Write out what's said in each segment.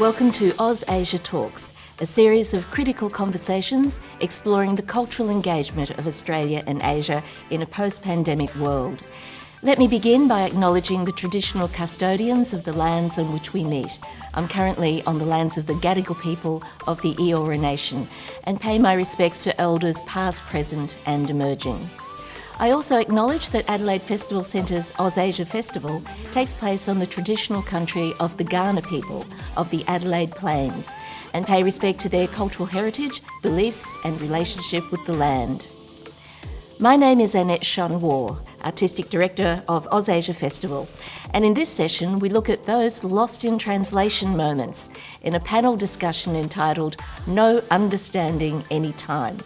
Welcome to OzAsia Talks, a series of critical conversations exploring the cultural engagement of Australia and Asia in a post-pandemic world. Let me begin by acknowledging the traditional custodians of the lands on which we meet. I'm currently on the lands of the Gadigal people of the Eora Nation and pay my respects to elders past, present and emerging. I also acknowledge that Adelaide Festival Centre's OzAsia Festival takes place on the traditional country of the Kaurna people of the Adelaide Plains and pay respect to their cultural heritage, beliefs and relationship with the land. My name is Annette Shun, Artistic Director of OzAsia Festival, and in this session we look at those lost in translation moments in a panel discussion entitled No Understanding Any Time.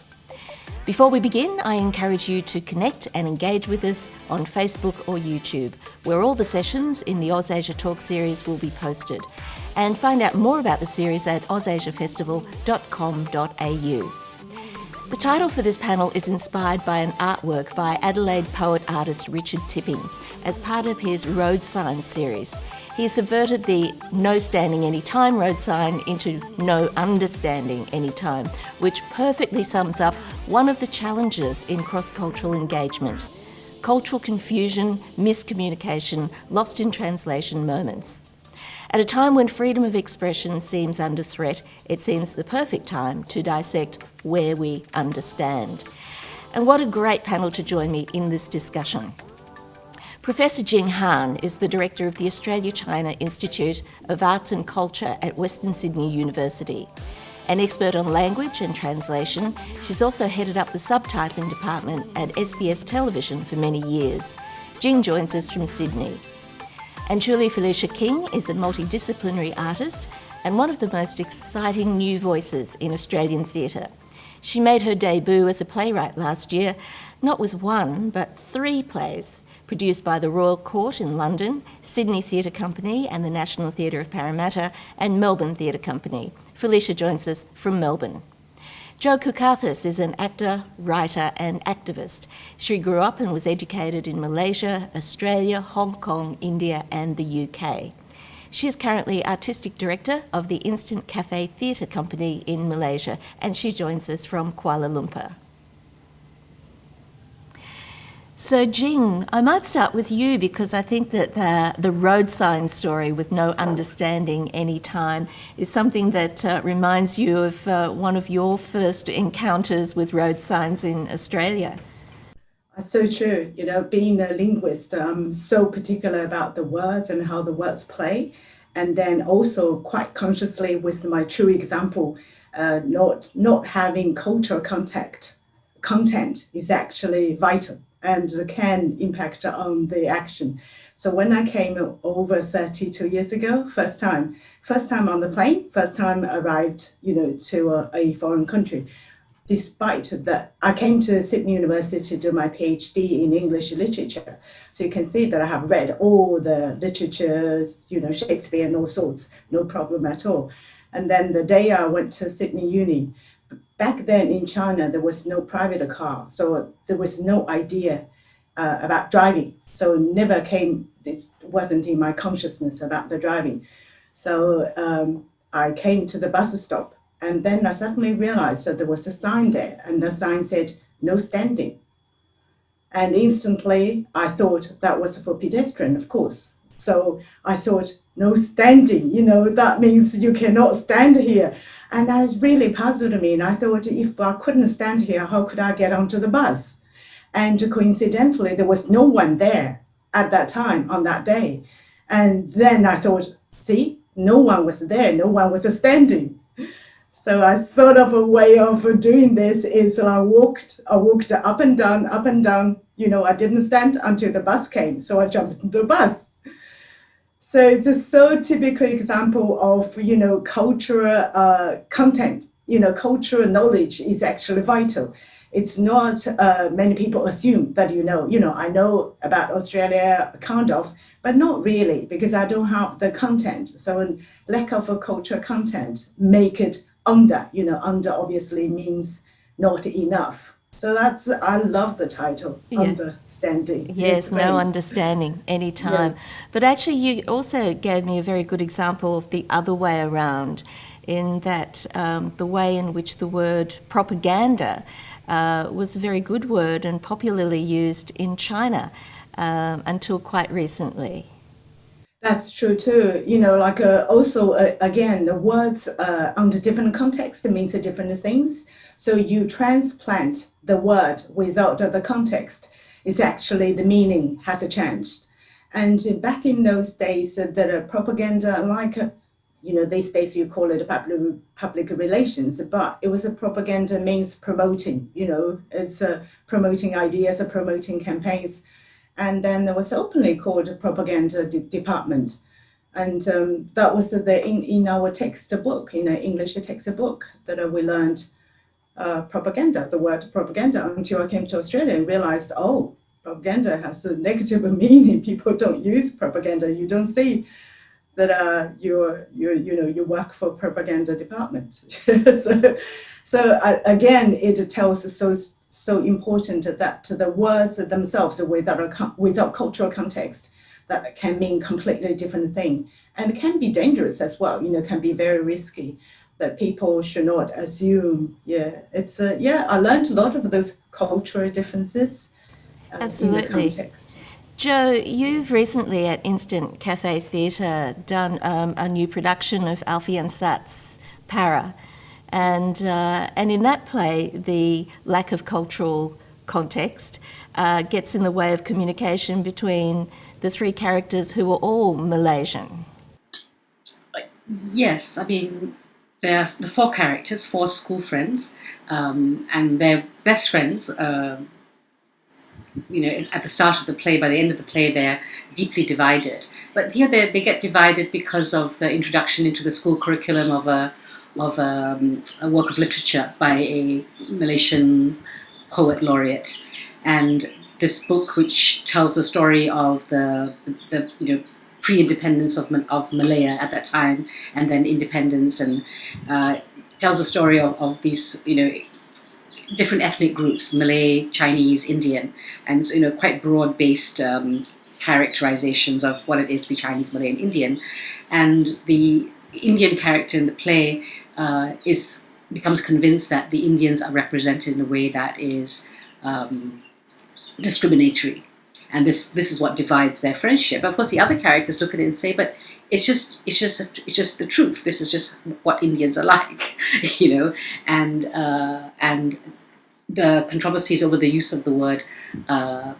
Before we begin, I encourage you to connect and engage with us on Facebook or YouTube, where all the sessions in the OzAsia Talk series will be posted, and find out more about the series at ozasiafestival.com.au. The title for this panel is inspired by an artwork by Adelaide poet-artist Richard Tipping as part of his road sign series. He subverted the no standing any time road sign into no understanding any time, which perfectly sums up one of the challenges in cross-cultural engagement: cultural confusion, miscommunication, lost in translation moments. At a time when freedom of expression seems under threat, it seems the perfect time to dissect where we understand. And what a great panel to join me in this discussion. Professor Jing Han is the director of the Australia-China Institute of Arts and Culture at Western Sydney University. An expert on language and translation, she's also headed up the subtitling department at SBS Television for many years. Jing joins us from Sydney. Anchuli Felicia King is a multidisciplinary artist and one of the most exciting new voices in Australian theatre. She made her debut as a playwright last year, not with one, but 3 plays, produced by the Royal Court in London, Sydney Theatre Company and the National Theatre of Parramatta, and Melbourne Theatre Company. Felicia joins us from Melbourne. Jo Kukathas is an actor, writer and activist. She grew up and was educated in Malaysia, Australia, Hong Kong, India and the UK. She is currently Artistic Director of the Instant Cafe Theatre Company in Malaysia, and she joins us from Kuala Lumpur. So Jing, I might start with you because I think that the road sign story with no understanding any time is something that reminds you of one of your first encounters with road signs in Australia. So true. You know, being a linguist, I'm so particular about the words and how the words play. And then also quite consciously with my true example, not having cultural content is actually vital and can impact on the action. So when I came over 32 years ago, first time on the plane, first time arrived, to a foreign country. Despite that, I came to Sydney University to do my PhD in English literature. So you can see that I have read all the literatures, Shakespeare and all sorts, no problem at all. And then the day I went to Sydney Uni, back then in China, there was no private car. So there was no idea about driving. So it wasn't in my consciousness about the driving. So I came to the bus stop. And then I suddenly realized that there was a sign there, and the sign said, no standing. And instantly I thought that was for pedestrian, of course. So I thought, no standing, that means you cannot stand here. And that really puzzled me. And I thought, if I couldn't stand here, how could I get onto the bus? And coincidentally, there was no one there at that time on that day. And then I thought, see, no one was there, no one was standing. So I thought of a way of doing this is I walked up and down, I didn't stand until the bus came. So I jumped into the bus. So it's a so typical example of, cultural content, cultural knowledge is actually vital. It's not many people assume that, I know about Australia kind of, but not really because I don't have the content. So lack of a cultural content make it under obviously means not enough. So that's, I love the title, Yeah. Understanding. It's Yes, no great. understanding anytime. Yes. But actually, you also gave me a very good example of the other way around, in that the way in which the word propaganda was a very good word and popularly used in China until quite recently. That's true too. Like also, again, the words under different context means different things. So you transplant the word without the context, it's actually the meaning has changed. And back in those days, the propaganda, like, these days you call it public relations, but it was a propaganda means promoting, it's promoting ideas, promoting campaigns. And then there was openly called propaganda department. And that was in our textbook, in an English textbook, that we learned propaganda, the word propaganda, until I came to Australia and realized, oh, propaganda has a negative meaning. People don't use propaganda. You don't see that you work for propaganda department. Again, it tells us so important that the words themselves, without cultural context, that can mean completely different thing, and can be dangerous as well. Can be very risky. That people should not assume. Yeah, it's yeah. I learned a lot of those cultural differences in the Absolutely. context. Jo, you've recently at Instant Cafe Theatre done a new production of Alfie and Sat's Para, and in that play, the lack of cultural context gets in the way of communication between the three characters who are all Malaysian. Yes, I mean, they're the four characters, four school friends, and they're best friends. At the start of the play, by the end of the play, they're deeply divided. But here they get divided because of the introduction into the school curriculum of a work of literature by a Malaysian poet laureate, and this book, which tells the story of the pre-independence of Malaya at that time, and then independence, and tells the story of these different ethnic groups: Malay, Chinese, Indian, and quite broad-based characterizations of what it is to be Chinese, Malay, and Indian. And the Indian character in the play becomes convinced that the Indians are represented in a way that is discriminatory, and this is what divides their friendship. Of course, the other characters look at it and say, "But it's just the truth. This is just what Indians are like," and the controversies over the use of the word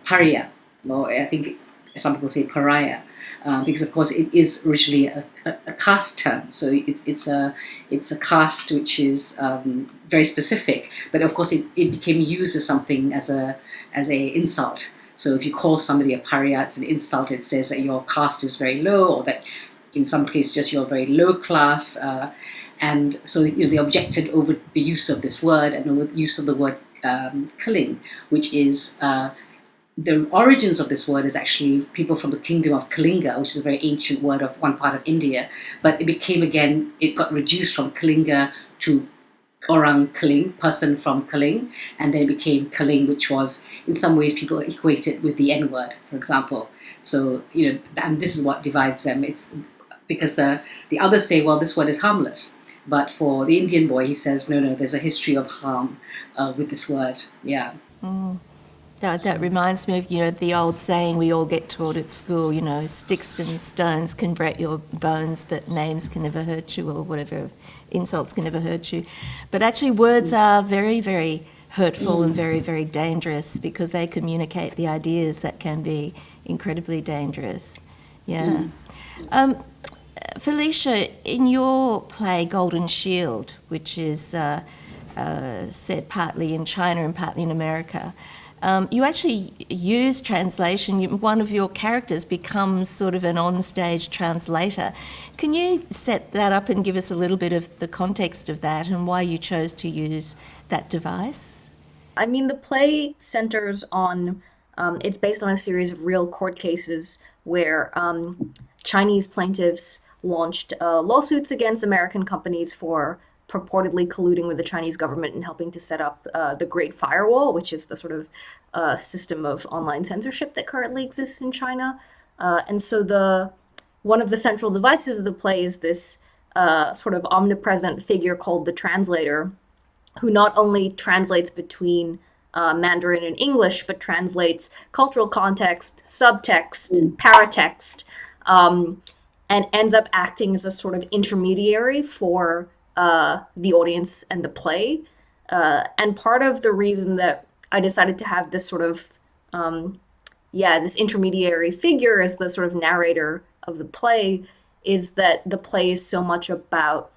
paria, or I think some people say pariah, because of course it is originally a caste term. So it's a caste which is very specific, but of course it became used as something as a insult. So if you call somebody a pariah, it's an insult. It says that your caste is very low, or that in some cases just you're very low class. And so they objected over the use of this word and over the use of the word Kaling, which is the origins of this word is actually people from the kingdom of Kalinga, which is a very ancient word of one part of India. But it got reduced from Kalinga to Orang Kaling, person from Kaling, and then it became Kaling, which was, in some ways, people equate it with the N word, for example. So, and this is what divides them. It's because the others say, well, this word is harmless. But for the Indian boy, he says, no, there's a history of harm with this word. Yeah. That reminds me of the old saying we all get taught at school, sticks and stones can break your bones, but names can never hurt you, or whatever, insults can never hurt you. But actually words are very, very hurtful and very, very dangerous, because they communicate the ideas that can be incredibly dangerous. Yeah. Felicia, in your play Golden Shield, which is set partly in China and partly in America, you actually use translation. One of your characters becomes sort of an onstage translator. Can you set that up and give us a little bit of the context of that and why you chose to use that device? I mean, the play centers on, it's based on a series of real court cases where Chinese plaintiffs launched lawsuits against American companies for purportedly colluding with the Chinese government and helping to set up the Great Firewall, which is the sort of system of online censorship that currently exists in China. And so one of the central devices of the play is this sort of omnipresent figure called the translator, who not only translates between Mandarin and English, but translates cultural context, subtext, paratext, and ends up acting as a sort of intermediary for the audience and the play. And part of the reason that I decided to have this sort of, this intermediary figure as the sort of narrator of the play is that the play is so much about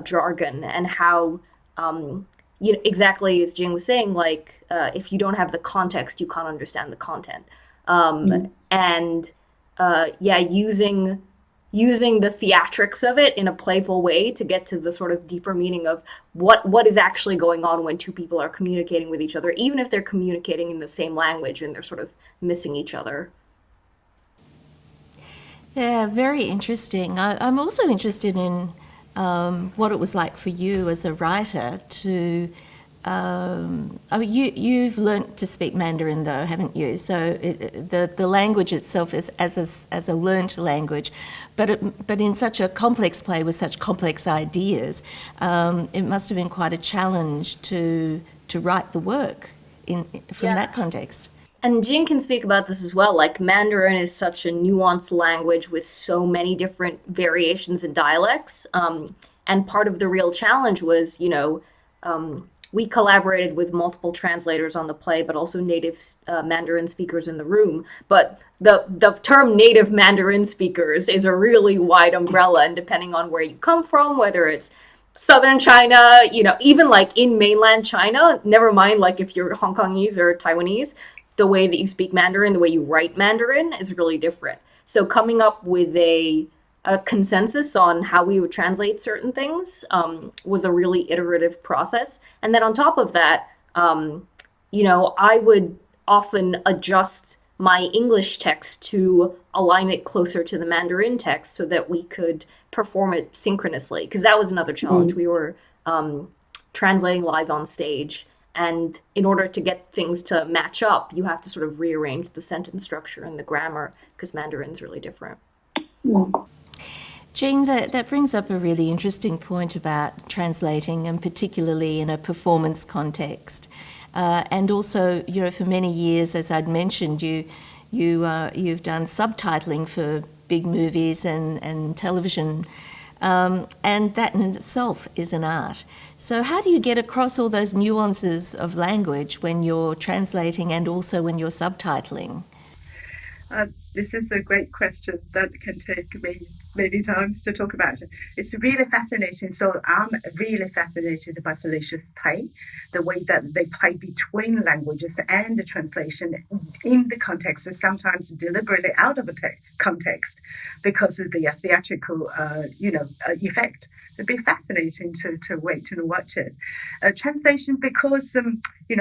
jargon and how, exactly as Jing was saying, like, if you don't have the context, you can't understand the content. And using the theatrics of it in a playful way to get to the sort of deeper meaning of what is actually going on when two people are communicating with each other, even if they're communicating in the same language and they're sort of missing each other. Yeah, very interesting. I'm also interested in what it was like for you as a writer to. You've learnt to speak Mandarin, though, haven't you? So the language itself is as a learnt language, but in such a complex play with such complex ideas, it must have been quite a challenge to write the work from that context. And Jing can speak about this as well. Like, Mandarin is such a nuanced language with so many different variations and dialects. And part of the real challenge was, we collaborated with multiple translators on the play, but also native Mandarin speakers in the room. But the term native Mandarin speakers is a really wide umbrella, and depending on where you come from, whether it's Southern China, even like in mainland China, never mind like if you're Hong Kongese or Taiwanese, the way that you speak Mandarin, the way you write Mandarin is really different. So coming up with a consensus on how we would translate certain things was a really iterative process. And then on top of that, I would often adjust my English text to align it closer to the Mandarin text so that we could perform it synchronously, because that was another challenge. We were translating live on stage, and in order to get things to match up, you have to sort of rearrange the sentence structure and the grammar, because Mandarin's really different. Jing, that brings up a really interesting point about translating, and particularly in a performance context. And also, for many years, as I'd mentioned, you've done subtitling for big movies and television, and that in itself is an art. So how do you get across all those nuances of language when you're translating and also when you're subtitling? This is a great question that can take me many times to talk about. It's really fascinating. So I'm really fascinated by Felicia's play, the way that they play between languages and the translation in the context, is sometimes deliberately out of a context because of the theatrical, effect. It'd be fascinating to wait and watch it. Translation, because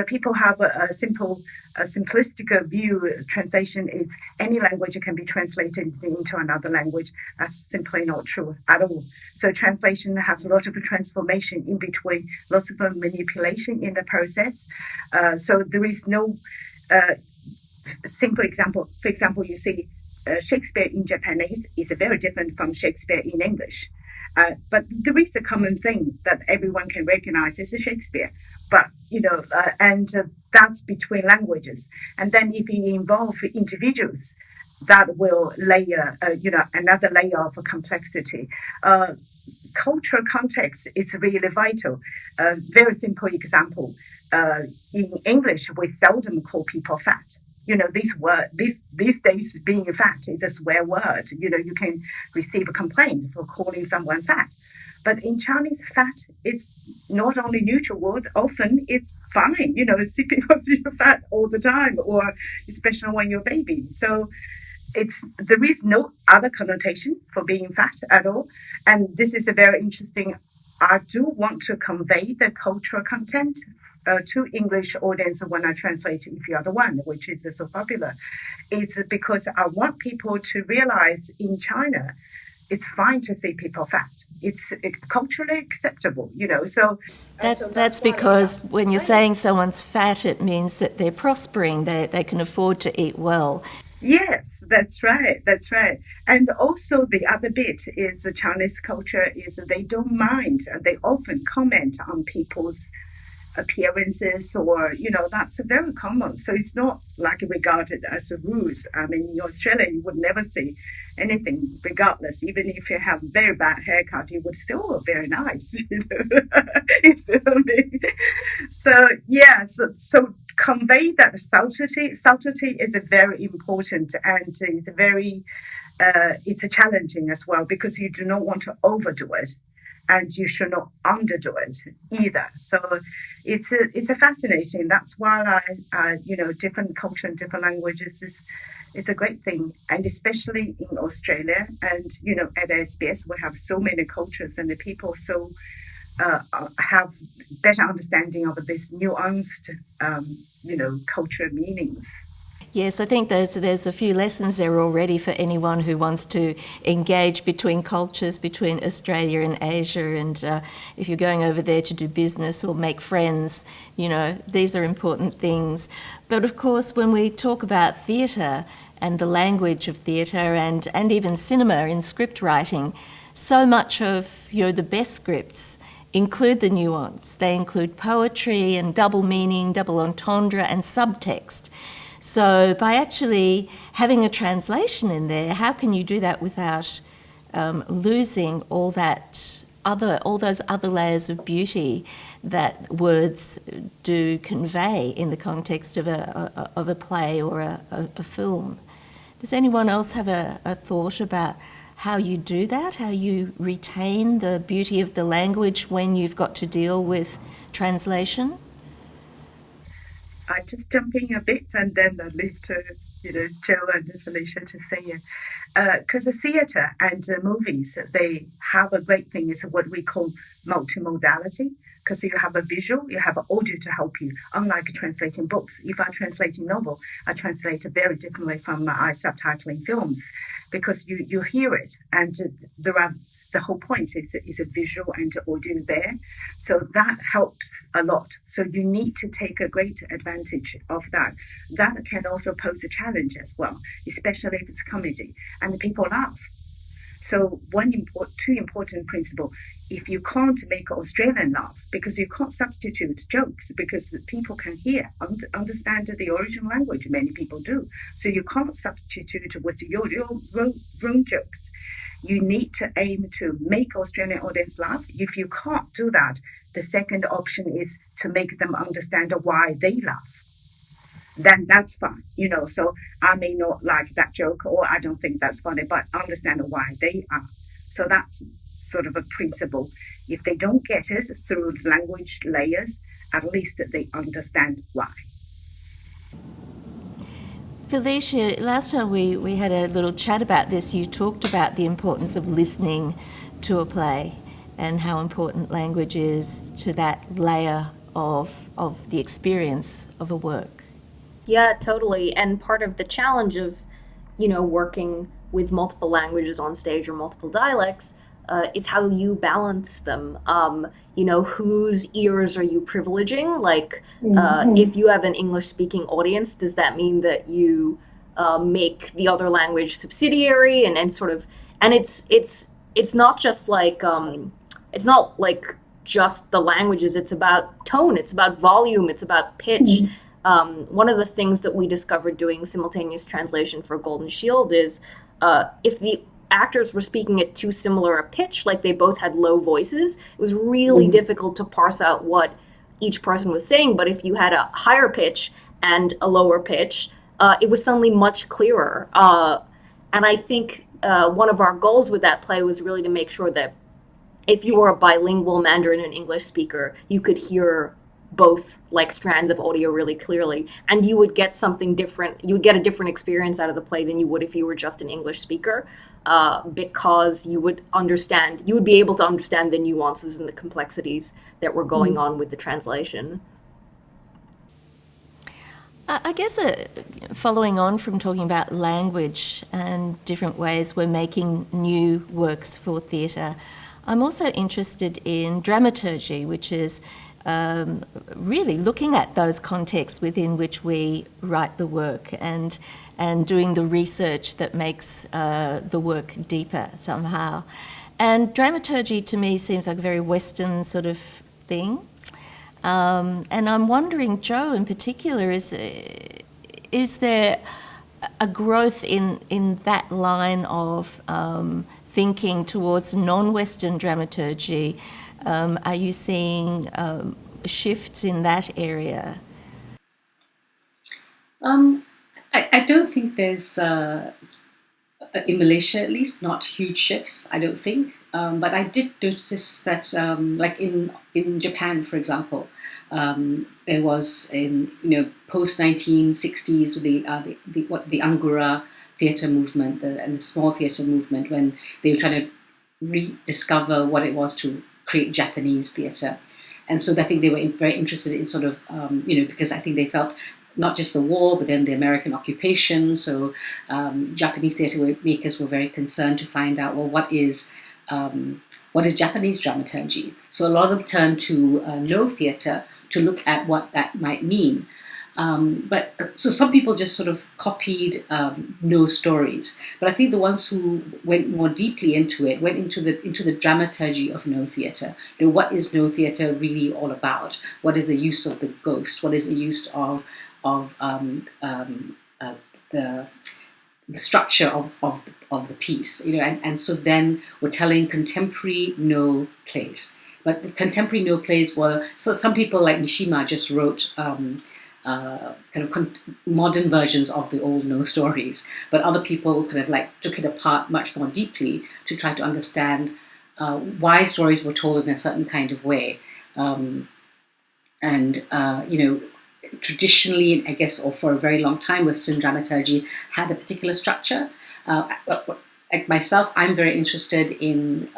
people have a simplistic view. Translation is any language can be translated into another language. That's simply not true at all. So translation has a lot of transformation in between, lots of manipulation in the process. So there is no simple example. For example, you see Shakespeare in Japanese is very different from Shakespeare in English. But there is a common thing that everyone can recognize as a Shakespeare. But, that's between languages. And then if you involve individuals, that will layer, another layer of complexity. Cultural context is really vital. Very simple example. In English, we seldom call people fat. These days, being fat is a swear word. You can receive a complaint for calling someone fat. But in Chinese, fat is not only neutral word, often it's fine. People see you fat all the time, or especially when you're a baby. So there is no other connotation for being fat at all. And this is a very interesting. I do want to convey the cultural content to English audience when I translate If You Are the One, which is so popular. It's because I want people to realize in China, it's fine to see people fat. it's culturally acceptable, So That's because when you're saying someone's fat, it means that they're prospering, they can afford to eat well. Yes, that's right. That's right. And also the other bit is the Chinese culture is they don't mind. They often comment on people's appearances or, that's very common. So it's not like regarded as a rules. I mean, in Australia, you would never see anything regardless. Even if you have very bad haircut, you would still look very nice. You see what I mean? So, yeah, so convey that subtlety. Subtlety is a very important and it's a challenging as well because you do not want to overdo it and you should not underdo it either. So it's a fascinating. That's why different culture and different languages it's a great thing, and especially in Australia and at SBS we have so many cultures and the people so have better understanding of this nuanced culture meanings. Yes, I think there's a few lessons there already for anyone who wants to engage between cultures, between Australia and Asia. And if you're going over there to do business or make friends, these are important things. But of course, when we talk about theatre and the language of theatre and even cinema in script writing, so much of the best scripts include the nuance. They include poetry and double meaning, double entendre and subtext. So by actually having a translation in there, how can you do that without losing all those other layers of beauty that words do convey in the context of a play or a film? Does anyone else have a thought about how you do that, how you retain the beauty of the language when you've got to deal with translation? I just jump in a bit and then I leave to Jo and Felicia to say it. Because the theatre and movies, they have a great thing is what we call multimodality. Because you have a visual, you have an audio to help you. Unlike translating books, if I translate a novel, I translate it very differently from my subtitling films, because you hear it and there are. The whole point is a visual and audio there. So that helps a lot. So you need to take a great advantage of that. That can also pose a challenge as well, especially if it's comedy and people laugh. So two important principle, if you can't make Australian laugh, because you can't substitute jokes, because people can hear, understand the original language, many people do. So you can't substitute with your own jokes. You need to aim to make Australian audience laugh. If you can't do that, the second option is to make them understand why they laugh. Then that's fine, So I may not like that joke or I don't think that's funny, but understand why they are. So that's sort of a principle. If they don't get it through language layers, at least they understand why. Felicia, last time we had a little chat about this, you talked about the importance of listening to a play and how important language is to that layer of the experience of a work. Yeah, totally. And part of the challenge of, working with multiple languages on stage or multiple dialects is how you balance them. Whose ears are you privileging? Like, if you have an English-speaking audience, does that mean that you make the other language subsidiary and sort of? And it's not just like it's not like just the languages. It's about tone. It's about volume. It's about pitch. One of the things that we discovered doing simultaneous translation for Golden Shield is if the actors were speaking at too similar a pitch, like they both had low voices, it was really difficult to parse out what each person was saying. But if you had a higher pitch and a lower pitch, it was suddenly much clearer. And I think one of our goals with that play was really to make sure that if you were a bilingual Mandarin and English speaker, you could hear both like strands of audio really clearly, and you would get something different. You would get a different experience out of the play than you would if you were just an English speaker, because you would be able to understand the nuances and the complexities that were going on with the translation. I guess following on from talking about language and different ways we're making new works for theatre, I'm also interested in dramaturgy, which is really looking at those contexts within which we write the work and doing the research that makes the work deeper somehow. And dramaturgy to me seems like a very Western sort of thing. And I'm wondering, Jo in particular, is there a growth in that line of thinking towards non-Western dramaturgy? Are you seeing shifts in that area? I don't think there's, in Malaysia at least, not huge shifts, I don't think. But I did notice that, like in Japan, for example, there was in post 1960s the Angura theatre movement and the small theatre movement, when they were trying to rediscover what it was to create Japanese theatre. And so I think they were very interested in sort of, because I think they felt not just the war, but then the American occupation. So Japanese theatre makers were very concerned to find out, well, what is Japanese dramaturgy? So a lot of them turned to no theatre to look at what that might mean. But so some people just sort of copied no stories, but I think the ones who went more deeply into it went into the dramaturgy of no theatre. What is no theatre really all about? What is the use of the ghost? What is the use of the structure of the piece? And so then we're telling contemporary no plays. But the contemporary no plays were, so some people like Mishima just wrote modern versions of the old no stories, but other people kind of like took it apart much more deeply to try to understand why stories were told in a certain kind of way. Traditionally, I guess, or for a very long time, Western dramaturgy had a particular structure. Like myself, I'm very interested in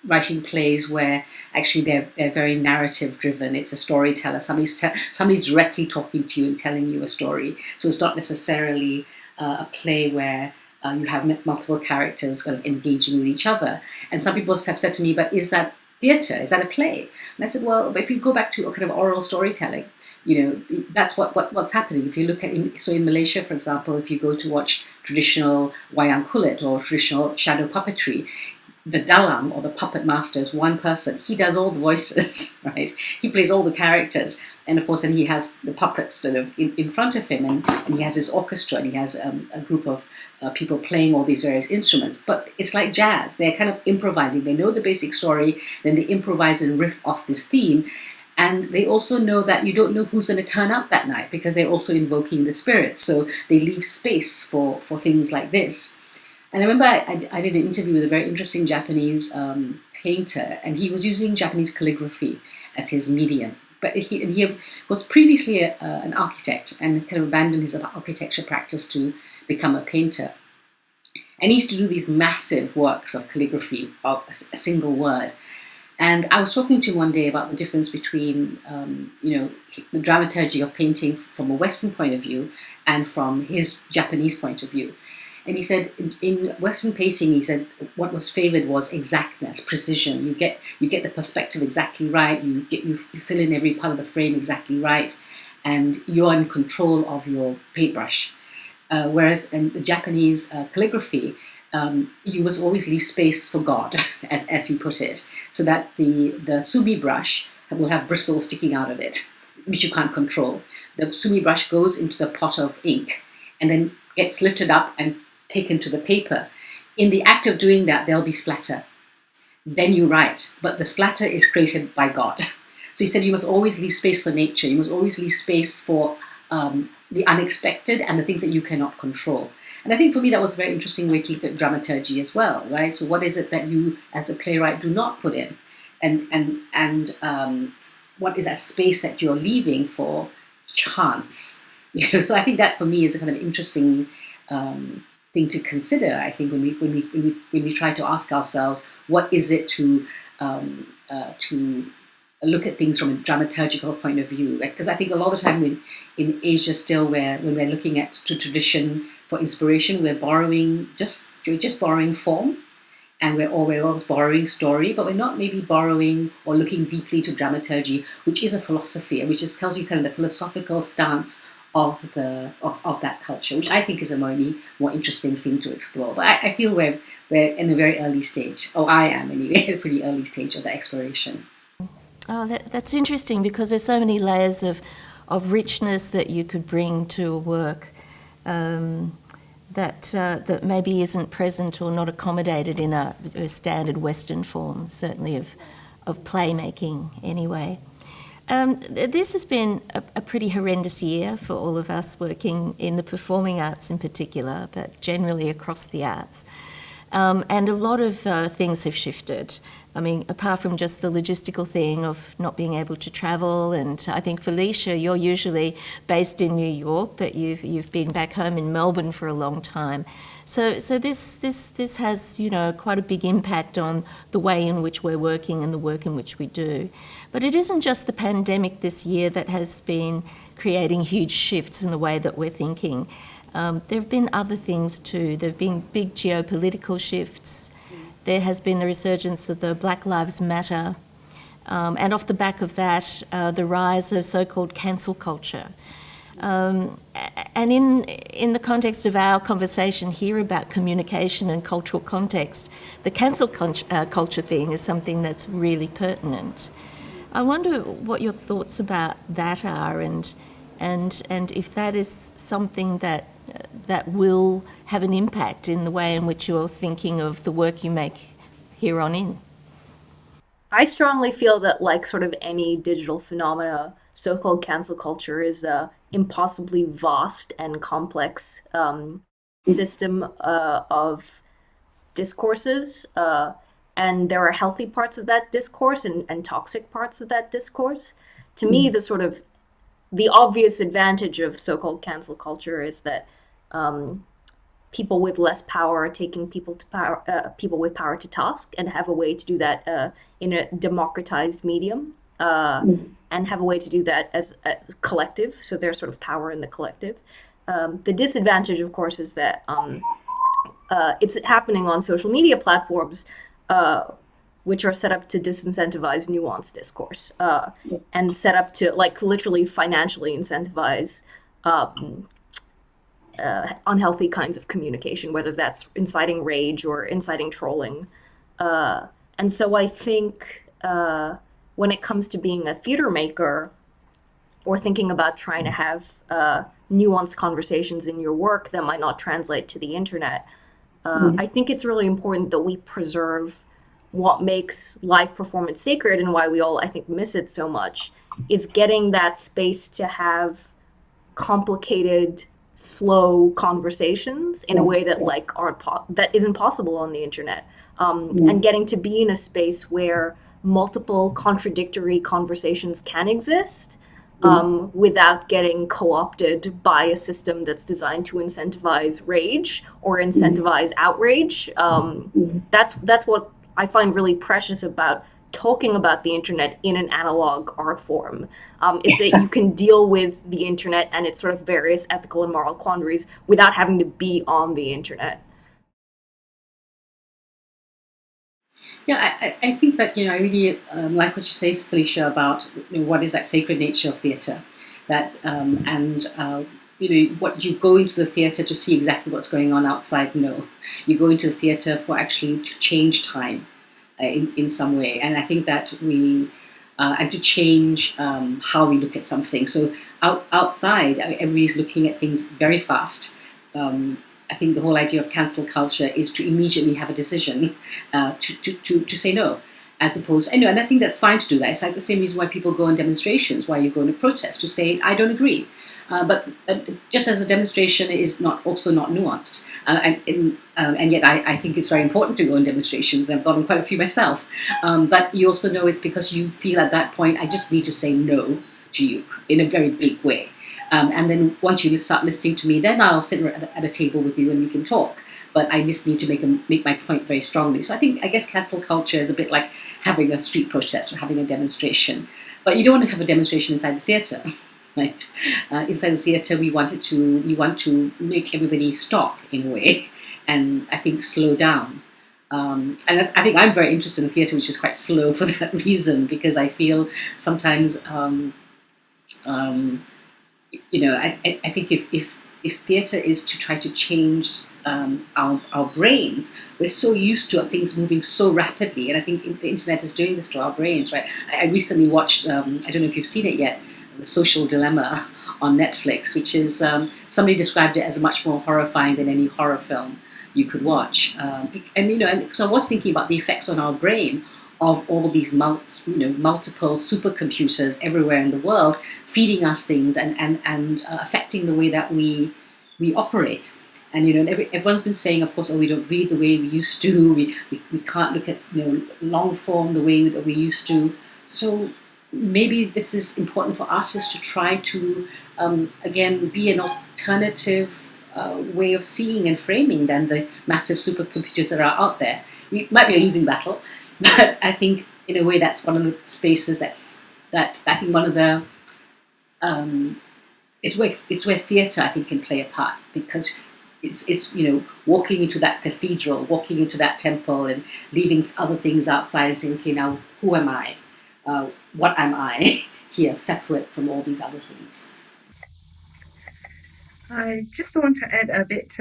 writing plays where actually they're very narrative driven. It's a storyteller. Somebody's directly talking to you and telling you a story. So it's not necessarily a play where you have multiple characters kind of engaging with each other. And some people have said to me, but is that theatre? Is that a play? And I said, well, if you go back to a kind of oral storytelling, that's what's happening. If you look at, in Malaysia, for example, if you go to watch traditional wayang kulit or traditional shadow puppetry, the dalang, or the puppet master, is one person. He does all the voices, right? He plays all the characters. And of course, then he has the puppets sort of in front of him, and he has his orchestra, and he has a group of people playing all these various instruments. But it's like jazz. They're kind of improvising. They know the basic story, then they improvise and riff off this theme. And they also know that you don't know who's going to turn up that night, because they're also invoking the spirits. So they leave space for things like this. And I remember I did an interview with a very interesting Japanese painter, and he was using Japanese calligraphy as his medium. But he was previously an architect and kind of abandoned his architecture practice to become a painter. And he used to do these massive works of calligraphy of a single word. And I was talking to him one day about the difference between, the dramaturgy of painting from a Western point of view and from his Japanese point of view. And he said, in Western painting, he said, what was favored was exactness, precision. You get the perspective exactly right. You fill in every part of the frame exactly right, and you're in control of your paintbrush. Whereas in the Japanese calligraphy, you must always leave space for God, as he put it, so that the sumi brush will have bristles sticking out of it, which you can't control. The sumi brush goes into the pot of ink and then gets lifted up and taken to the paper. In the act of doing that, there'll be splatter. Then you write, but the splatter is created by God. So he said you must always leave space for nature. You must always leave space for the unexpected and the things that you cannot control. And I think for me that was a very interesting way to look at dramaturgy as well, right? So what is it that you as a playwright do not put in? And what is that space that you're leaving for chance? So I think that for me is a kind of interesting thing to consider. I think when we try to ask ourselves, what is it to look at things from a dramaturgical point of view? Because I think a lot of the time in Asia still, when we're looking at tradition for inspiration, we're just borrowing form, and we're always borrowing story, but we're not maybe borrowing or looking deeply to dramaturgy, which is a philosophy, and which just tells you kind of the philosophical stance of that culture, which I think is a more interesting thing to explore. But I feel we're in a very early stage, or I am anyway, a pretty early stage of the exploration. Oh, that's interesting, because there's so many layers of richness that you could bring to a work that maybe isn't present or not accommodated in a standard Western form, certainly of playmaking anyway. This has been a pretty horrendous year for all of us working in the performing arts in particular, but generally across the arts. And a lot of things have shifted. I mean, apart from just the logistical thing of not being able to travel, and I think, Felicia, you're usually based in New York, but you've been back home in Melbourne for a long time. So this has, quite a big impact on the way in which we're working and the work in which we do. But it isn't just the pandemic this year that has been creating huge shifts in the way that we're thinking. There have been other things too. There have been big geopolitical shifts. There has been the resurgence of the Black Lives Matter, and off the back of that, the rise of so-called cancel culture. And in the context of our conversation here about communication and cultural context, the cancel culture thing is something that's really pertinent. I wonder what your thoughts about that are, and if that is something that will have an impact in the way in which you're thinking of the work you make here on in. I strongly feel that, like sort of any digital phenomena, so-called cancel culture is a impossibly vast and complex system of discourses, and there are healthy parts of that discourse and toxic parts of that discourse. To me, the obvious advantage of so-called cancel culture is that people with less power are taking people with power to task, and have a way to do that in a democratized medium, and have a way to do that as collective. So there's sort of power in the collective. The disadvantage, of course, is that it's happening on social media platforms, which are set up to disincentivize nuanced discourse, and set up to literally financially incentivize unhealthy kinds of communication, whether that's inciting rage or inciting trolling. And so I think when it comes to being a theater maker, or thinking about trying to have nuanced conversations in your work that might not translate to the internet, I think it's really important that we preserve what makes live performance sacred, and why we all, I think, miss it so much, is getting that space to have complicated, slow conversations in a way that that isn't possible on the internet, and getting to be in a space where multiple contradictory conversations can exist, without getting co-opted by a system that's designed to incentivize rage or incentivize outrage. That's what I find really precious about talking about the internet in an analog art form, is that you can deal with the internet and its sort of various ethical and moral quandaries without having to be on the internet. Yeah, I think that, I really like what you say, Felicia, about what is that sacred nature of theatre, that what you go into the theatre to see exactly what's going on outside. No, you go into the theatre for actually to change time in some way, and I think that we and to change how we look at something. So outside, everybody's looking at things very fast. I think the whole idea of cancel culture is to immediately have a decision to say no, as opposed, and I think that's fine to do that. It's like the same reason why people go on demonstrations, why you go on a protest, to say, I don't agree. But just as a demonstration is also not nuanced. And yet I think it's very important to go on demonstrations. I've gone on quite a few myself. But you also know it's because you feel at that point, I just need to say no to you in a very big way. And then once you start listening to me, then I'll sit at a table with you and we can talk. But I just need to make my point very strongly. So I guess cancel culture is a bit like having a street protest or having a demonstration. But you don't want to have a demonstration inside the theatre, right? Inside the theatre, we want to make everybody stop in a way, and I think slow down. And I think I'm very interested in theatre, which is quite slow for that reason, because I feel sometimes, I think if theatre is to try to change our brains, we're so used to things moving so rapidly, and I think the internet is doing this to our brains, right? I recently watched, I don't know if you've seen it yet, The Social Dilemma on Netflix, which is, somebody described it as much more horrifying than any horror film you could watch. And so I was thinking about the effects on our brain of all these multiple supercomputers everywhere in the world feeding us things and affecting the way that we operate. And everyone's been saying, of course, we don't read the way we used to. We can't look at long form the way that we used to. So maybe this is important for artists to try to again be an alternative way of seeing and framing than the massive supercomputers that are out there. We might be a losing battle, but I think in a way that's one of the spaces that I think one of the it's where theatre I think can play a part, because it's walking into that cathedral, walking into that temple, and leaving other things outside and saying, okay, now who am I? What am I here, separate from all these other things? I just want to add a bit,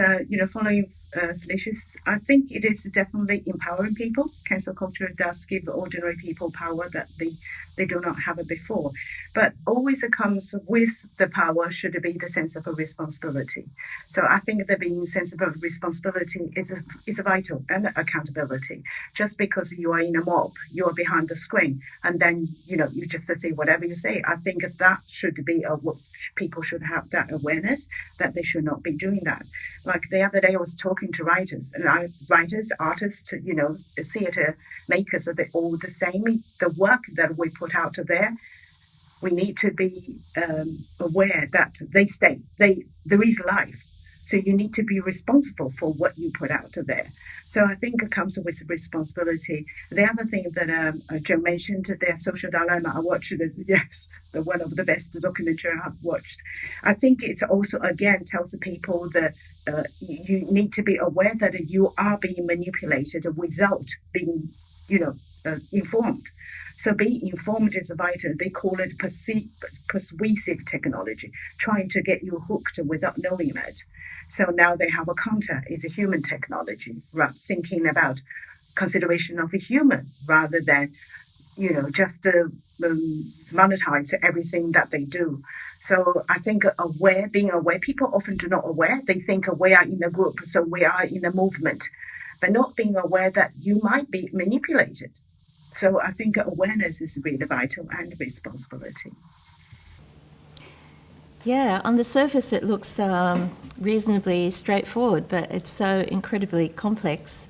following Felicia's, I think it is definitely empowering people. Cancel culture does give ordinary people power that they do not have it before. But always it comes with the power should be the sense of a responsibility. So I think that being sense of responsibility is vital, and accountability. Just because you are in a mob, you are behind the screen, and then you just say whatever you say. I think that should be what people should have, that awareness that they should not be doing that. Like the other day, I was talking to writers, artists, theatre makers, are they all the same? The work that we put out there, we need to be aware that there is life. So you need to be responsible for what you put out there. So I think it comes with responsibility. The other thing that Jo mentioned, their social dilemma, I watched it, yes, one of the best documentary I've watched. I think it's also, again, tells the people that you need to be aware that you are being manipulated without being, informed. So being informed is vital. They call it persuasive technology, trying to get you hooked without knowing it. So now they have a counter, is a human technology, right? Thinking about consideration of a human rather than, just monetize everything that they do. So I think being aware, people often do not aware. They think we are in a group, so we are in a movement, but not being aware that you might be manipulated. So I think awareness is really vital, and responsibility. Yeah, on the surface it looks reasonably straightforward, but it's so incredibly complex.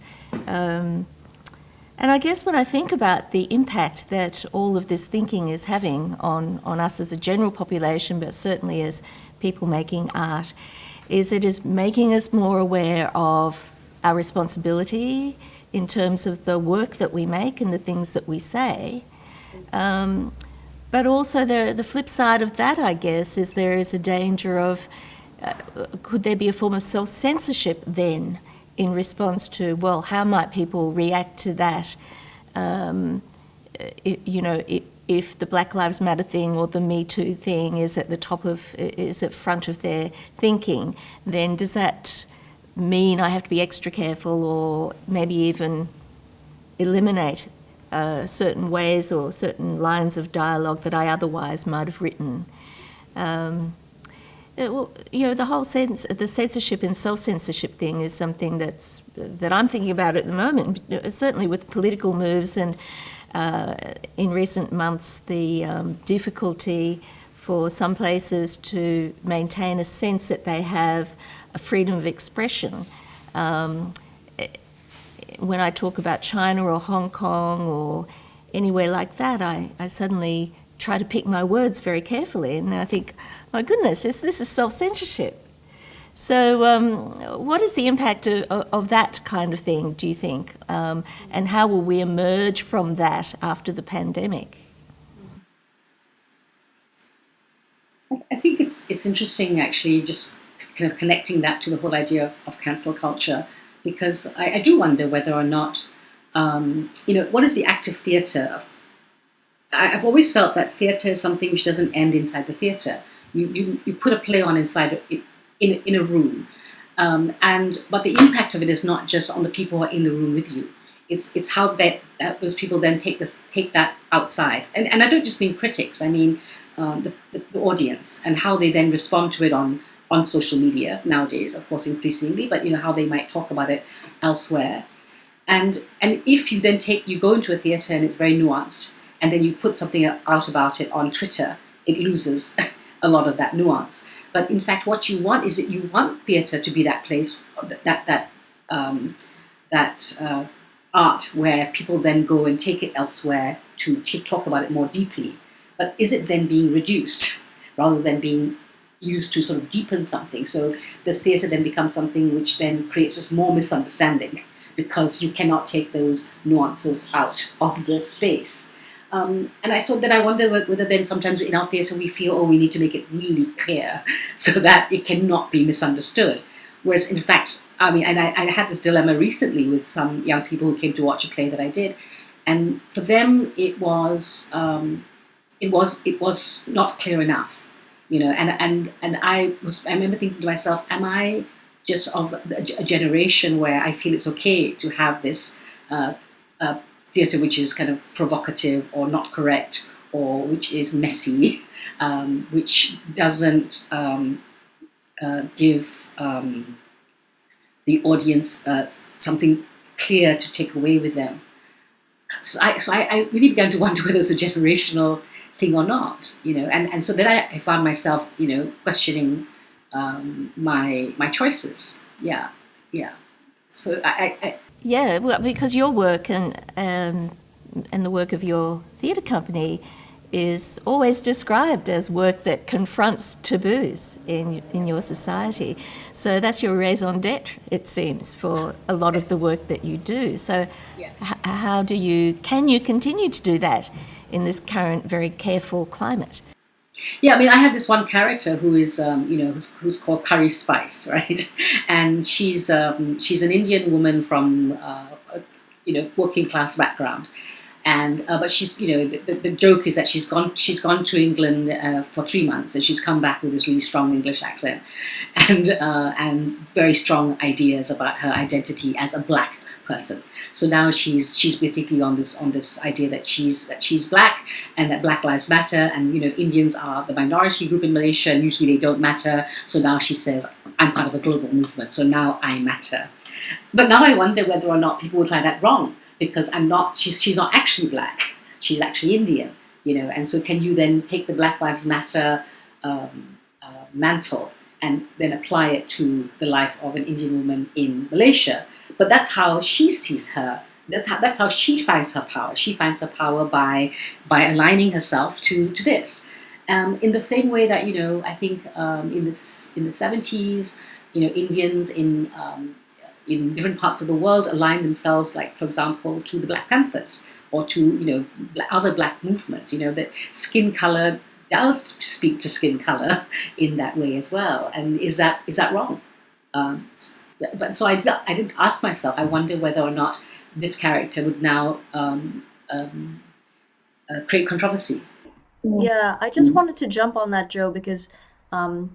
And I guess when I think about the impact that all of this thinking is having on us as a general population, but certainly as people making art, is it is making us more aware of our responsibility in terms of the work that we make and the things that we say. But also the flip side of that, I guess, is there is a danger of, could there be a form of self-censorship then in response to, well, how might people react to that? If the Black Lives Matter thing or the Me Too thing is at front of their thinking, then does that mean I have to be extra careful, or maybe even eliminate certain ways or certain lines of dialogue that I otherwise might have written? The whole the censorship and self-censorship thing is something that I'm thinking about at the moment, certainly with political moves, and in recent months the difficulty for some places to maintain a sense that they have a freedom of expression. When I talk about China or Hong Kong or anywhere like that, I suddenly try to pick my words very carefully, and I think, my goodness, this is self-censorship. So what is the impact of that kind of thing, do you think? And how will we emerge from that after the pandemic? I think it's interesting, actually, just kind of connecting that to the whole idea of cancel culture, because I do wonder whether or not, what is the act of theatre? I've always felt that theatre is something which doesn't end inside the theatre. You put a play on inside in a room, but the impact of it is not just on the people who are in the room with you. It's how those people then take that outside, and I don't just mean critics. I mean the audience, and how they then respond to it on social media nowadays, of course, increasingly, but how they might talk about it elsewhere. And if you then you go into a theatre and it's very nuanced, and then you put something out about it on Twitter, it loses a lot of that nuance. But in fact, what you want is that you want theatre to be that place, that art where people then go and take it elsewhere to talk about it more deeply. But is it then being reduced rather than being used to sort of deepen something? So this theatre then becomes something which then creates just more misunderstanding, because you cannot take those nuances out of the space. And I wonder whether then sometimes in our theatre we feel, we need to make it really clear so that it cannot be misunderstood. Whereas in fact, I had this dilemma recently with some young people who came to watch a play that I did, and for them it was not clear enough, and I remember thinking to myself, am I just of a generation where I feel it's okay to have this theatre which is kind of provocative or not correct, or which is messy, which doesn't give the audience something clear to take away with them. So I really began to wonder whether it's a generational thing or not, and so then I found myself, questioning my choices. Yeah. So Yeah, well, because your work and the work of your theatre company is always described as work that confronts taboos in your society. So that's your raison d'etre, it seems, for a lot of the work that you do. So how can you continue to do that in this current very careful climate? Yeah, I have this one character who is, who's called Curry Spice, right? And she's an Indian woman from, working class background, and but she's, the joke is that she's gone to England for 3 months, and she's come back with this really strong English accent, and very strong ideas about her identity as a black person. So now she's basically on this idea that she's black, and that Black Lives Matter, and Indians are the minority group in Malaysia, and usually they don't matter. So now she says, I'm part of a global movement, so now I matter. But now I wonder whether or not people would find that wrong, because she's not actually black, she's actually Indian, and so can you then take the Black Lives Matter mantle and then apply it to the life of an Indian woman in Malaysia? But that's how she sees her. That's how she finds her power. She finds her power by aligning herself to this. In the same way that I think in the 70s, Indians in different parts of the world align themselves, like for example, to the Black Panthers or to other black movements. That skin color does speak to skin color in that way as well. And is that wrong? But so I did ask myself, I wonder whether or not this character would now create controversy. Yeah, I just wanted to jump on that, Jo, because I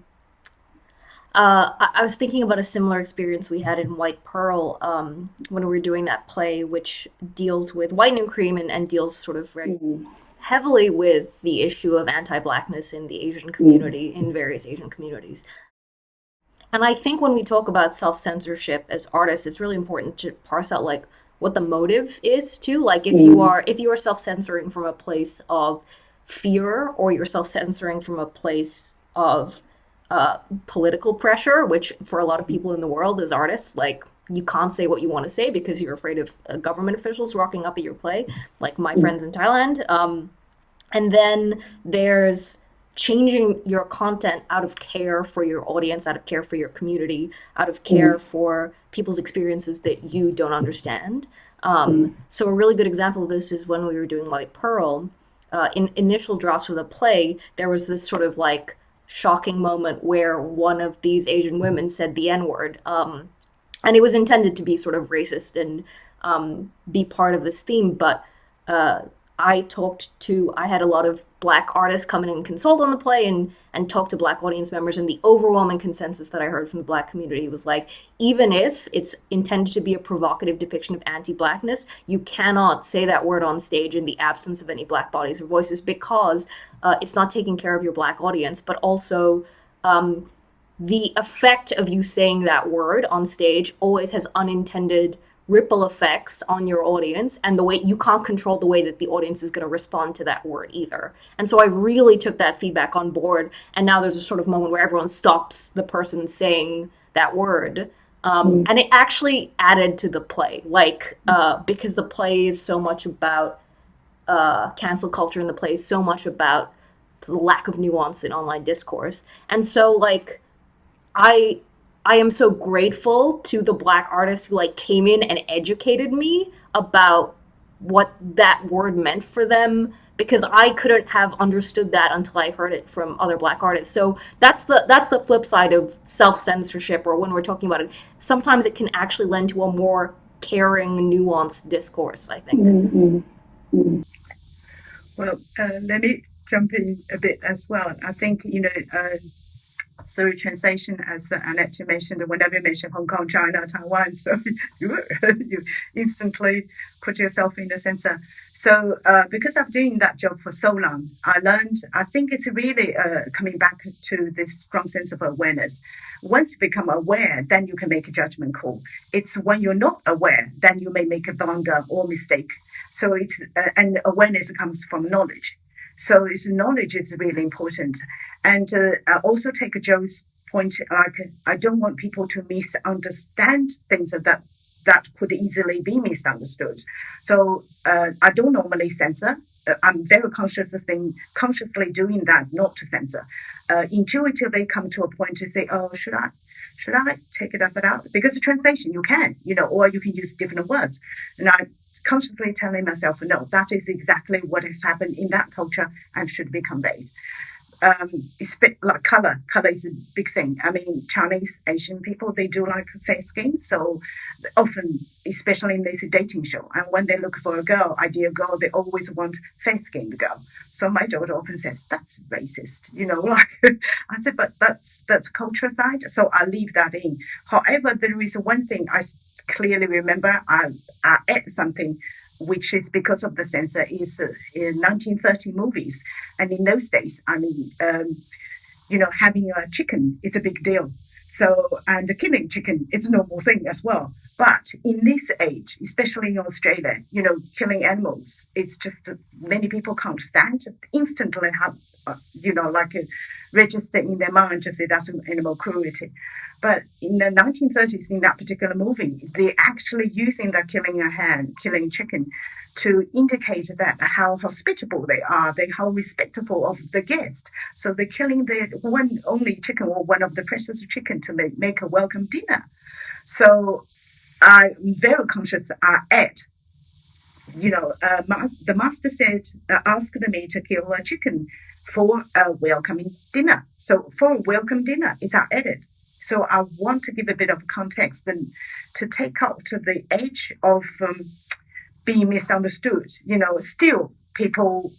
was thinking about a similar experience we had in White Pearl when we were doing that play, which deals with white and cream and deals sort of very heavily with the issue of anti-blackness in the Asian community, in various Asian communities. And I think when we talk about self-censorship as artists, it's really important to parse out like what the motive is too. Like if you are self-censoring from a place of fear, or you're self-censoring from a place of political pressure, which for a lot of people in the world as artists, like you can't say what you want to say because you're afraid of government officials rocking up at your play, like my friends in Thailand. And then there's changing your content out of care for your audience, out of care for your community, out of care for people's experiences that you don't understand. So a really good example of this is when we were doing White Pearl. In initial drafts of the play, there was this sort of like shocking moment where one of these Asian women said the N-word and it was intended to be sort of racist and be part of this theme. But I had a lot of Black artists come in and consult on the play and talk to Black audience members, and the overwhelming consensus that I heard from the Black community was like, even if it's intended to be a provocative depiction of anti-Blackness, you cannot say that word on stage in the absence of any Black bodies or voices, because it's not taking care of your Black audience, but also the effect of you saying that word on stage always has unintended ripple effects on your audience, and the way you can't control the way that the audience is going to respond to that word either. And so I really took that feedback on board, and now there's a sort of moment where everyone stops the person saying that word. And it actually added to the play, because the play is so much about cancel culture, and the play is so much about the lack of nuance in online discourse. And so like I am so grateful to the Black artists who like came in and educated me about what that word meant for them, because I couldn't have understood that until I heard it from other Black artists. So that's the flip side of self-censorship, or when we're talking about it, sometimes it can actually lend to a more caring, nuanced discourse, I think. Well, let me jump in a bit as well. I think, through translation, as Annette mentioned, whenever you mention Hong Kong, China, Taiwan, so you instantly put yourself in the censor. So because I've been doing that job for so long, I think it's really coming back to this strong sense of awareness. Once you become aware, then you can make a judgment call. It's when you're not aware, then you may make a blunder or mistake. So it's and awareness comes from knowledge. So it's knowledge is really important. And I also take Joe's point, like I don't want people to misunderstand things that could easily be misunderstood. So I don't normally censor. I'm very consciously doing that, not to censor. Intuitively come to a point to say, oh, should I take it up and out? Because the translation, you can, or you can use different words. And I consciously telling myself, no, that is exactly what has happened in that culture and should be conveyed. It's a bit like color. Color is a big thing. I mean, Chinese, Asian people, they do like fair skin. So often, especially in this dating show, and when they look for a girl, ideal girl, they always want fair skinned girl. So my daughter often says, that's racist. I said, but that's culture side. So I leave that in. However, there is one thing I clearly remember. I ate something which is because of the censor, is in 1930 movies. And in those days, I mean, having a chicken, it's a big deal. So, and killing chicken, it's a normal thing as well. But in this age, especially in Australia, killing animals, it's just many people can't stand instantly have, register in their mind to say that's animal cruelty. But in the 1930s, in that particular movie, they actually using the killing chicken to indicate that how hospitable they are, how respectful of the guest. So they're killing the one only chicken or one of the precious chicken to make a welcome dinner. So I'm very conscious I ate. The master said, asked me to kill a chicken for a welcoming dinner. So for a welcome dinner, it's our edit. So I want to give a bit of context and to take out to the edge of being misunderstood. Still people,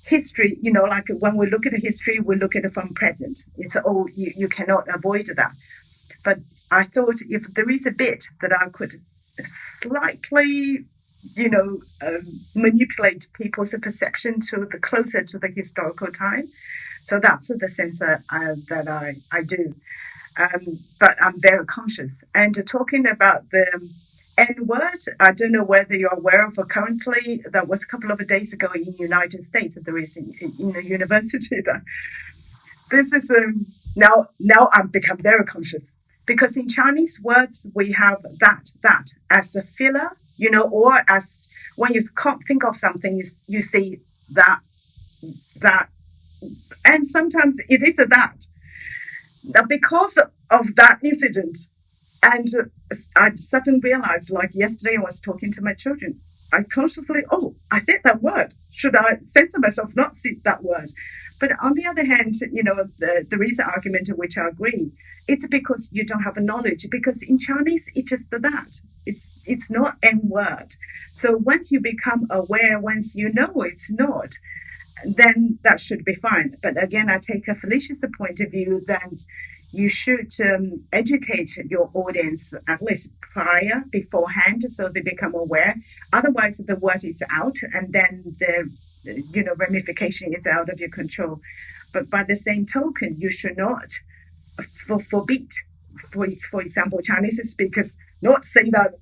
history, like when we look at history, we look at it from present. It's all, you cannot avoid that. But I thought if there is a bit that I could slightly, manipulate people's perception to the closer to the historical time. So that's the censor that I do. But I'm very conscious. And talking about the N-word, I don't know whether you're aware of, currently, that was a couple of days ago in the United States, there is in the university that this is, now I've become very conscious. Because in Chinese words, we have that as a filler, or as when you can't think of something, you see that, and sometimes it is a that. Now, because of that incident, and I suddenly realized, like yesterday I was talking to my children, I consciously, I said that word. Should I censor myself not say that word? But on the other hand, there is an argument in which I agree. It's because you don't have a knowledge. Because in Chinese, it's just that. It's not N word. So once you become aware, once you know it's not, then that should be fine. But again, I take a Felicia's point of view that you should educate your audience at least beforehand, so they become aware. Otherwise, the word is out, and then the ramification is out of your control. But by the same token, you should not forbid, for example, Chinese speakers not say that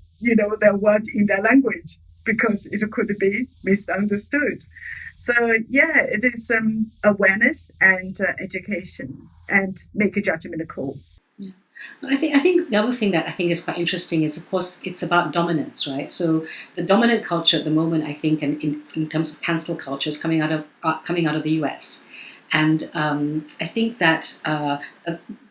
their words in their language, because it could be misunderstood. So yeah, it is awareness and education, and make a judgment call. Yeah. I think the other thing that I think is quite interesting is, of course, it's about dominance, right? So the dominant culture at the moment, I think, and in terms of cancel culture, is coming out of the US. And I think that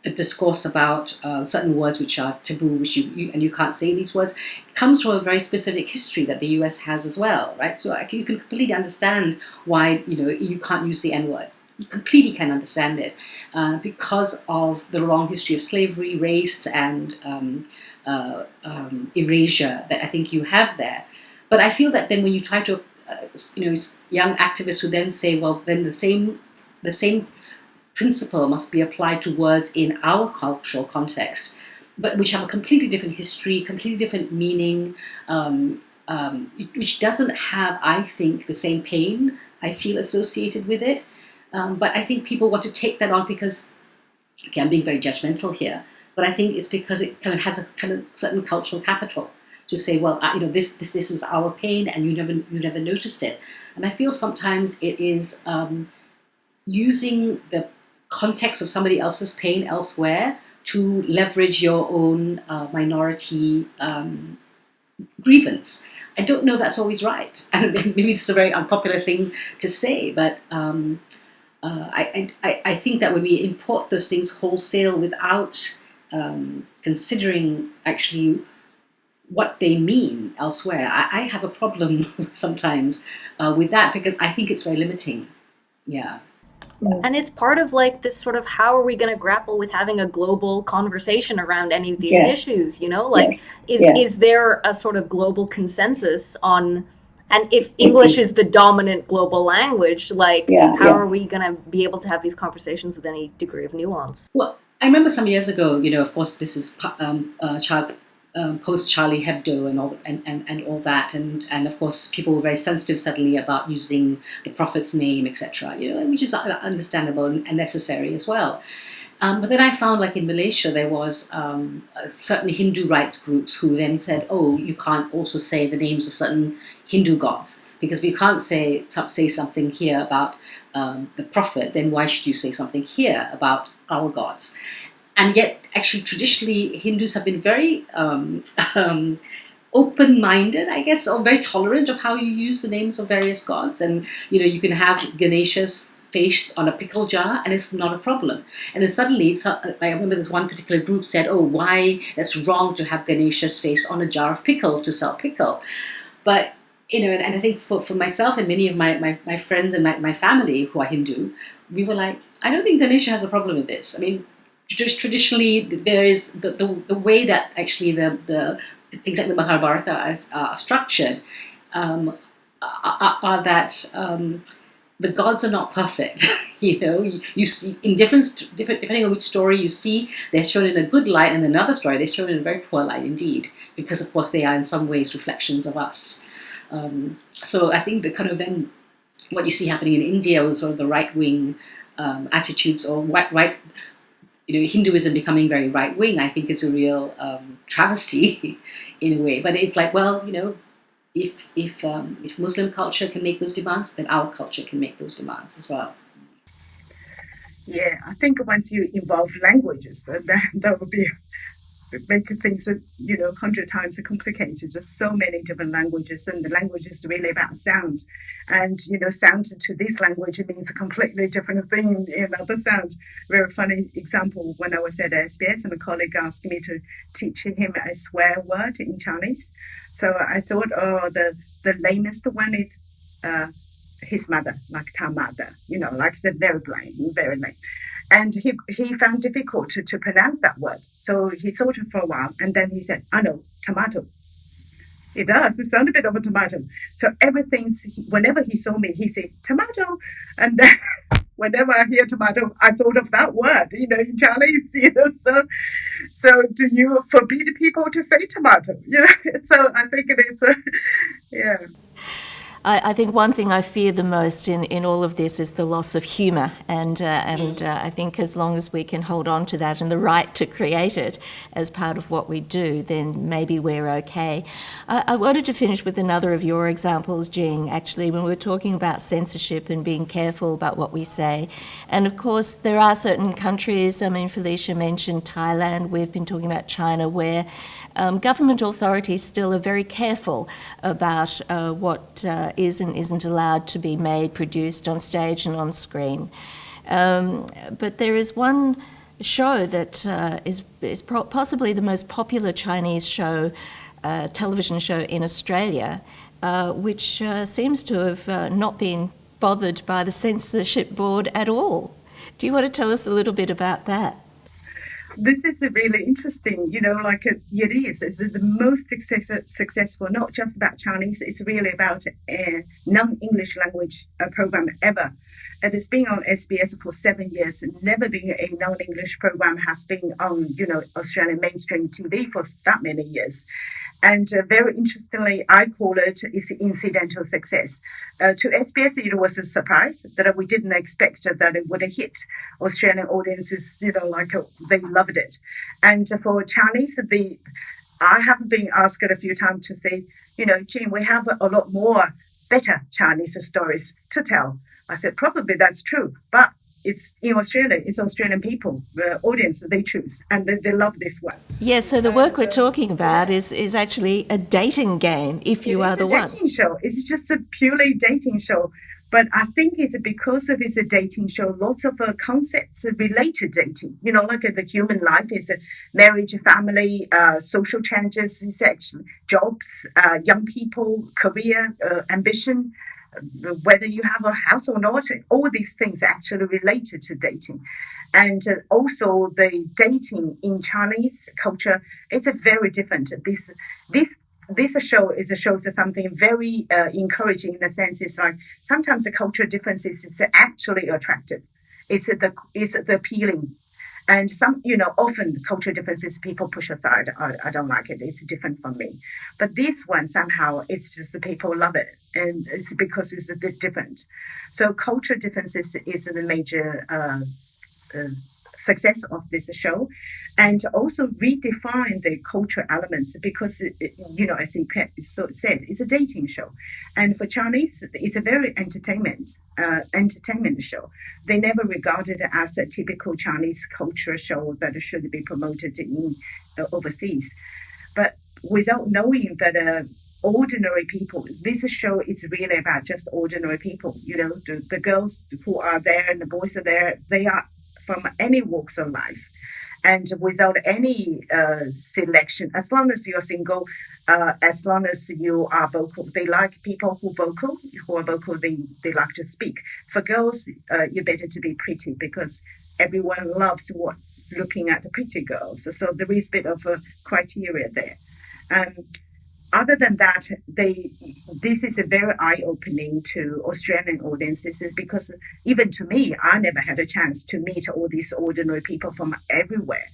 the discourse about certain words which are taboo, which you can't say these words, comes from a very specific history that the US has as well, right? So you can completely understand why you can't use the N-word. You completely can understand it because of the long history of slavery, race, and erasure that I think you have there. But I feel that then when you try to, young activists who then say, well, then the same principle must be applied to words in our cultural context, but which have a completely different history, completely different meaning, which doesn't have, I think, the same pain I feel associated with it. But I think people want to take that on because, I'm being very judgmental here, but I think it's because it kind of has a kind of certain cultural capital to say, well, this is our pain, and you never noticed it. And I feel sometimes it is using the context of somebody else's pain elsewhere to leverage your own minority grievance. I don't know that's always right. And maybe it's a very unpopular thing to say, but I think that when we import those things wholesale without considering actually what they mean elsewhere, I have a problem sometimes with that, because I think it's very limiting. Yeah. And it's part of like this sort of, how are we going to grapple with having a global conversation around any of these issues, is there a sort of global consensus on, and if English is the dominant global language, how are we going to be able to have these conversations with any degree of nuance? Well, I remember some years ago, of course, this is post Charlie Hebdo and all that, and of course people were very sensitive suddenly about using the Prophet's name, etc. Which is understandable and necessary as well. But then I found, like in Malaysia, there was certain Hindu rights groups who then said, "Oh, you can't also say the names of certain Hindu gods, because if you can't say something here about the Prophet, then why should you say something here about our gods?" And yet, actually, traditionally, Hindus have been very open-minded, I guess, or very tolerant of how you use the names of various gods. And, you can have Ganesha's face on a pickle jar, and it's not a problem. And then suddenly, I remember this one particular group said, "Oh, why that's wrong to have Ganesha's face on a jar of pickles to sell pickle." But, and I think for myself and many of my friends and my family who are Hindu, we were like, I don't think Ganesha has a problem with this. I mean, traditionally, there is the way that actually the things like the Mahabharata are structured are that the gods are not perfect. You see in different depending on which story you see, they're shown in a good light, and another story they're shown in a very poor light indeed, because of course they are in some ways reflections of us. So I think that kind of then what you see happening in India with sort of the right wing attitudes, or right. Hinduism becoming very right-wing, I think is a real travesty in a way. But it's like, well, if Muslim culture can make those demands, then our culture can make those demands as well. Yeah, I think once you involve languages, that would be making things 100 times complicated. There's so many different languages, and the language is really about sound. And sound to this language means a completely different thing in another sound. Very funny example, when I was at SBS and a colleague asked me to teach him a swear word in Chinese. So I thought, the the lamest one is his mother, like her mother, like I said, very blind, very lame. And he found difficult to pronounce that word. So he thought for a while, and then he said, I know, tomato. It does. It sounds a bit of a tomato. So whenever he saw me, he said, tomato. And then whenever I hear tomato, I thought of that word, in Chinese, So do you forbid people to say tomato? So I think it is, yeah. I think one thing I fear the most in all of this is the loss of humour, and I think as long as we can hold on to that and the right to create it as part of what we do, then maybe we're okay. I wanted to finish with another of your examples, Jing, actually, when we were talking about censorship and being careful about what we say. And of course, there are certain countries, Felicia mentioned Thailand, we've been talking about China, where government authorities still are very careful about what is and isn't allowed to be made, produced on stage and on screen. But there is one show that is possibly the most popular Chinese show, television show in Australia, which seems to have not been bothered by the censorship board at all. Do you want to tell us a little bit about that? This is really interesting, it is. It's the most successful, not just about Chinese, it's really about a non-English language program ever. And it's been on SBS for 7 years. Never been a non-English program has been on, Australian mainstream TV for that many years. And very interestingly, I call it is incidental success. To SBS, it was a surprise that we didn't expect that it would hit Australian audiences, they loved it. And for Chinese, I have been asked a few times to say, Jim, we have a lot more better Chinese stories to tell. I said, probably that's true, but it's in Australia, it's Australian people, the audience, they choose, and they love this one. Yeah, so the work we're talking about is actually a dating game, if you are the one. It's a dating show. It's just a purely dating show. But I think it's because it's a dating show, lots of concepts relate to dating. Like the human life is marriage, family, social changes, sex, jobs, young people, career, ambition, whether you have a house or not, all these things are actually related to dating. And also the dating in Chinese culture, it's a very different. This show shows something very encouraging in the sense it's like sometimes the cultural differences is actually attractive. It's the appealing. And often cultural differences people push aside. I don't like it. It's different from me. But this one, somehow, it's just the people love it. And it's because it's a bit different. So cultural differences is the major success of this show. And also redefine the cultural elements because, as you said, it's a dating show. And for Chinese, it's a very entertainment show. They never regarded it as a typical Chinese culture show that should be promoted in overseas. But without knowing that ordinary people, this show is really about just ordinary people. The girls who are there and the boys are there, they are from any walks of life. And without any selection, as long as you're single, as long as you are vocal, they like people who are vocal, they like to speak. For girls, you're better to be pretty because everyone loves looking at the pretty girls. So there is a bit of a criteria there. Other than that, this is a very eye-opening to Australian audiences because even to me, I never had a chance to meet all these ordinary people from everywhere.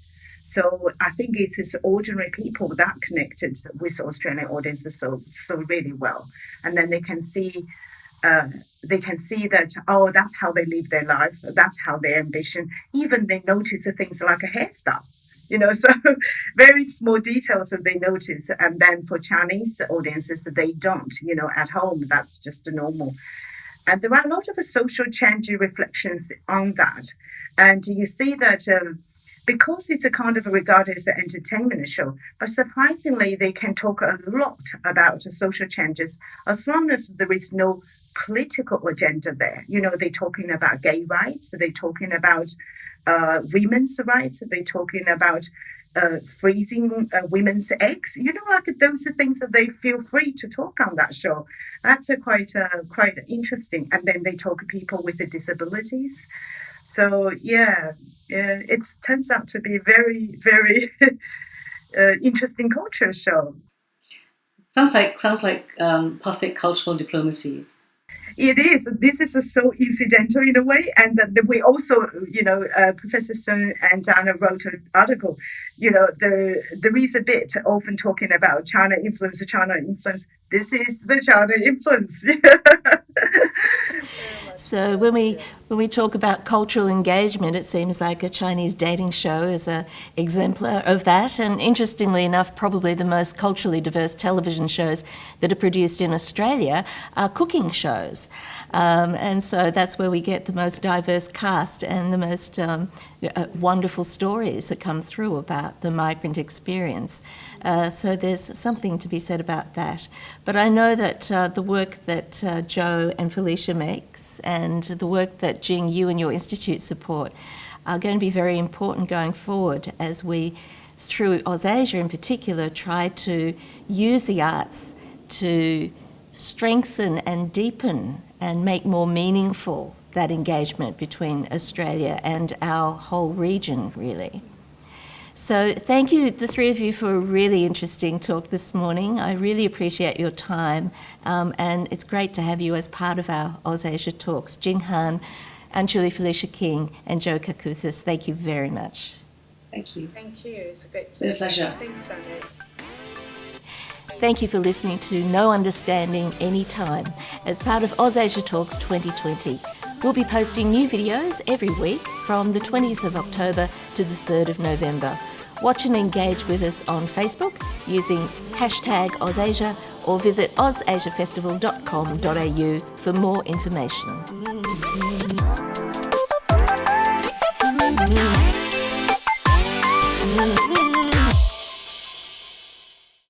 So I think it's ordinary people that connected with Australian audiences so really well, and then they can see that that's how they live their life, that's how their ambition. Even they notice things like a hairstyle. So very small details that they notice. And then for Chinese audiences, they don't, at home, that's just normal. And there are a lot of social change reflections on that. And you see that because it's a kind of regarded as an entertainment show, but surprisingly, they can talk a lot about social changes as long as there is no political agenda there. They're talking about gay rights, they're talking about women's rights. They're talking about freezing women's eggs. Like those are things that they feel free to talk on that show. That's quite interesting. And then they talk to people with disabilities. So it turns out to be a very, very interesting culture show. Sounds like perfect cultural diplomacy. It is. This is so incidental in a way, and we also, Professor Shun and Anna wrote an article. There is a bit often talking about China influence. This is the China influence. So when we talk about cultural engagement, it seems like a Chinese dating show is an exemplar of that. And interestingly enough, probably the most culturally diverse television shows that are produced in Australia are cooking shows. And so that's where we get the most diverse cast and the most wonderful stories that come through about the migrant experience. So there's something to be said about that. But I know that the work that Jo and Felicia makes and the work that Jing, you and your institute support are going to be very important going forward as we, through OzAsia in particular, try to use the arts to strengthen and deepen and make more meaningful that engagement between Australia and our whole region, really. So thank you, the three of you, for a really interesting talk this morning. I really appreciate your time, and it's great to have you as part of our OzAsia talks. Jing Han, Anchuli Felicia King, and Jo Kukathas, thank you very much. Thank you. Thank you. It's a great pleasure. Thanks, Annette. Thank you for listening to No Understanding Anytime as part of OzAsia Talks 2020. We'll be posting new videos every week from the 20th of October to the 3rd of November. Watch and engage with us on Facebook using #OzAsia or visit ozasiafestival.com.au for more information.